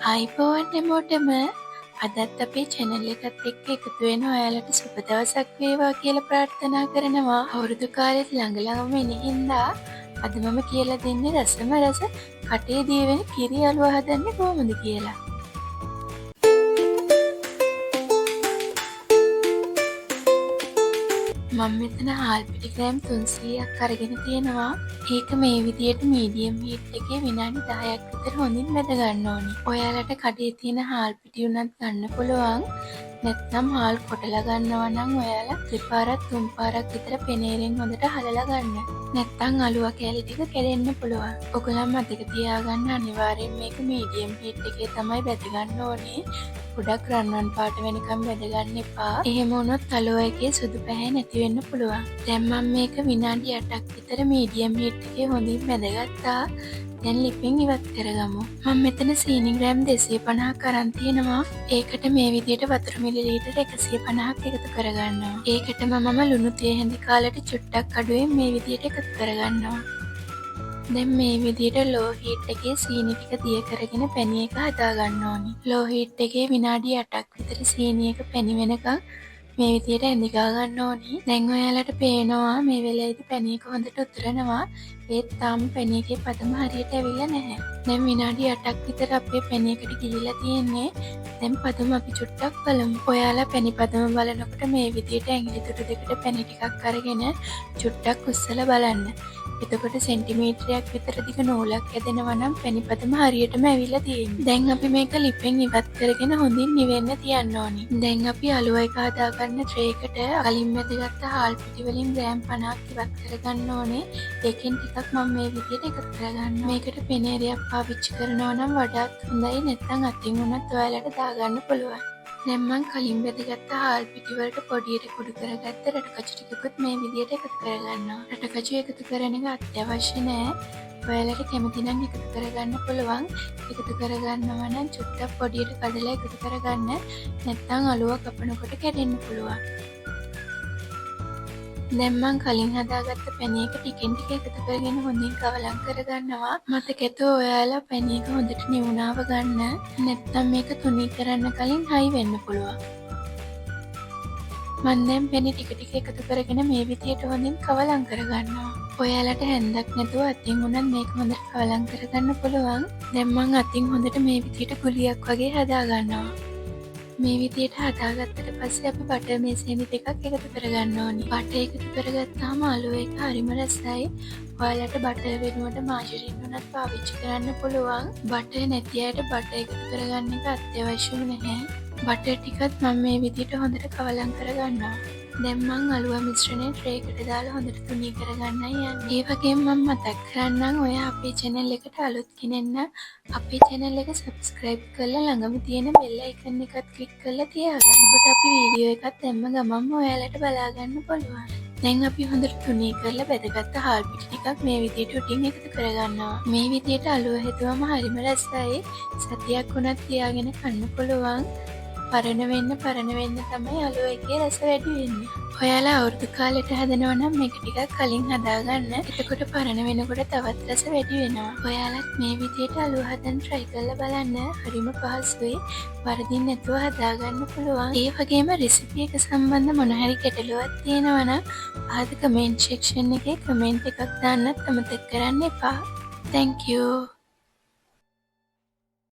ආයිබෝවන් හැමෝටම අදත් අපේ channel එකත් එක්ක එකතු වෙන ඔයාලට සුබ දවසක් වේවා කියලා ප්‍රාර්ථනා කරනවා. අවුරුදු කාලෙත් ළඟ ළඟම එන හින්දා අද මම කියලා දෙන්නේ රසම රස කටේ දී වෙන කිරි අලුව හදන්නේ කොහොමද කියලා. මම මෙතන හාල් පිටි ග්‍රෑම් 300ක් අරගෙන තියෙනවා. ඒක මේ විදියට මීඩියම් හීට් එකේ විනාඩි 10ක් විතර හොඳින් මැද ගන්න ඕනි. ඔයාලට කඩේ තියෙන හාල් පිටි උනත් ගන්න පුළුවන්. නැත්නම් හාල් කොටලා ගන්නවා නම් ඔයාලා දෙපාරක් තුන් පාරක් විතර පෙනේරෙන් හොඳට හලලා ගන්න. නැත්නම් අලුව කැලි ටික කැඩෙන්න පුළුවන්. ඔයගොල්ලෝ මතක තියාගන්න අනිවාර්යෙන් මේක මීඩියම් හීට් එකේ තමයි බැද ගන්න ඕනේ. ගොඩක් රන්වන් පාට වෙනකම් බැද ගන්න එපා. එහෙම වුණොත් අලුව එකේ සුදු පැහැ නැති වෙන්න පුළුවන්. දැන් මම මේක විනාඩි 8ක් විතර මීඩියම් හීට් එකේ හොඳින් බැදගත්තා. දැන් ලිපෙන් ඉවත් කරගමු. මම මෙතන සීනි ග්‍රෑම් 250ක් අරන් තියෙනවා. ඒකට මේ විදියට වතුර මිලිලීටර් 150ක් එකතු කරගන්නවා. ඒකටම මම ලුණු තේ හැඳි කාලට චුට්ටක් අඩුවෙන් මේ විදියට එකතු කරගන්නවා. දැන් මේ විදියට ලෝ හීට් එකේ සීනි ටික දිය කරගෙන පැණි එක හදා ගන්න ඕනි. ලෝ හීට් එකේ විනාඩි 8ක් විතර සීනි එක පැණි වෙනකන් මේ විදියට ඇඳගා ගන්න ඕනි. දැන් ඔයාලට පේනවා මේ වෙලේදී පැණි එක හොඳට උතුරනවා. ඒත් තාම පැණි එකේ පදම හරියට ඇවිල්ලා නැහැ. දැන් විනාඩි 8ක් විතර අපේ පැණි එකට ගිලිලා තියෙන්නේ. දැන් පදම අපි චුට්ටක් බලමු. ඔයාලා පැණි පදම බලනකොට මේ විදියට ඇඟිලි තුඩු දෙකට පැණි ටිකක් අරගෙන චුට්ටක් උස්සලා බලන්න. එතකොට සෙන්ටිමීටරයක් විතර දිග නූලක් ඇදෙනවා නම් පැණි පදම හරියටම ඇවිල්ලා තියෙන්නේ. දැන් අපි මේක ලිපෙන් ඉවත් කරගෙන හොඳින් නිවෙන්න තියන්න ඕනි. දැන් අපි අලුව එක හදාගන්න ට්‍රේ එකට කලින් මැදගත්ත හාල් පිටි වලින් ග්‍රෑම් 50ක් ඉවත් කරගන්න ඕනේ. ඒකෙන් ටිකක් මම මේ විදියට එකතු කරගන්නවා. මේකට පෙනේරයක් පාවිච්චි කරනවා නම් වඩාත් හොඳයි. නැත්නම් අතින් උනත් ඔයාලට දාගන්න පුළුවන්. දැන් මම කලින් බෙදගත්ත හාල් පිටි වලට පොඩියට කුඩු කරගත්ත රටකචු ටිකකුත් මේ විදියට එකතු කරගන්නවා. රටකචු එකතු කරන එක අත්‍යවශ්‍ය නෑ. ඔයාලට කැමති නම් එකතු කරගන්න පුළුවන්. එකතු කරගන්නවා නම් චුට්ටක් පොඩියට කඩලා එකතු කරගන්න. නැත්නම් අලුව කපනකොට කැඩෙන්න පුළුවන්. දැන් මම කලින් හදාගත්ත පැණි එක ටිකෙන් ටික එකතු කරගෙන හොඳින් කවලම් කරගන්නවා. මතකෙට ඔයාලා පැණි එක හොඳට නිවුණාව ගන්න. නැත්නම් මේක තුනී කරන්න කලින් හයි වෙන්න පුළුවන්. මම දැන් පැණි ටික ටික එකතු කරගෙන මේ විදියට හොඳින් කවලම් කරගන්නවා. ඔයාලට හැන්දක් නැතුව අතින් උනත් මේක හොඳට කවලම් කරගන්න පුළුවන්. දැන් මම අතින් හොඳට මේ විදියට ගුලියක් වගේ හදාගන්නවා. මේ විදියට හදාගත්තට පස්සේ අපි බටර් මේසෙනි දෙකක් එකතු කරගන්න ඕනි. බටර් එකතු කරගත්තාම අලුව එක හරිම රසයි. ඔයාලට බටර් වෙනුවට මාජරින් උනත් පාවිච්චි කරන්න පුළුවන්. බටර් නැති අයට බටර් එකතු කරගන්න එක අත්‍යවශ්‍යම නැහැ. බටර් ටිකත් මම මේ විදියට හොඳට කවලම් කරගන්නවා. දැන් මං අලුව මිශ්‍රණය ට්‍රේ එකට දාලා හොඳට තුනී කරගන්නයි යන්නේ. ඒ වගේම මම මතක් කරන්නම් ඔයා අපේ channel එකට අලුත් කෙනෙක් නම් අපේ channel එක subscribe කරලා ළඟම තියෙන bell icon එකත් click කරලා තියාගන්න. එතකොට අපි වීඩියෝ එකක් දැම්ම ගමන්ම ඔයාලට බලා ගන්න පුළුවන්. දැන් අපි හොඳට තුනී කරලා බෙදගත්ත හාල් පිටි ටිකක් මේ විදියට උඩින් එකතු කරගන්නවා. මේ විදියට අලුව හැදුවම හරිම රසයි. සතියක් වුණත් තියාගෙන කන්න පුළුවන්. පරණ වෙන්න තමයි අලුව එකේ රස වැඩි වෙන්නේ. ඔයාලා අවුරුදු කාලෙට හදනවා නම් මේක ටිකක් කලින් හදාගන්න. එතකොට පරණ වෙනකොට තවත් රස වැඩි වෙනවා. ඔයාලත් මේ විදියට අලුව හදන්න try කරලා බලන්න. හරිම පහසුයි. වරදින් නැතුව හදාගන්න පුළුවන්. ඒ වගේම රෙසිපි එක සම්බන්ධ මොන හරි ගැටලුවක් තියෙනවා නම් පහත comment section එකේ comment එකක් දාන්නත් අමතක කරන්න එපා. Thank you.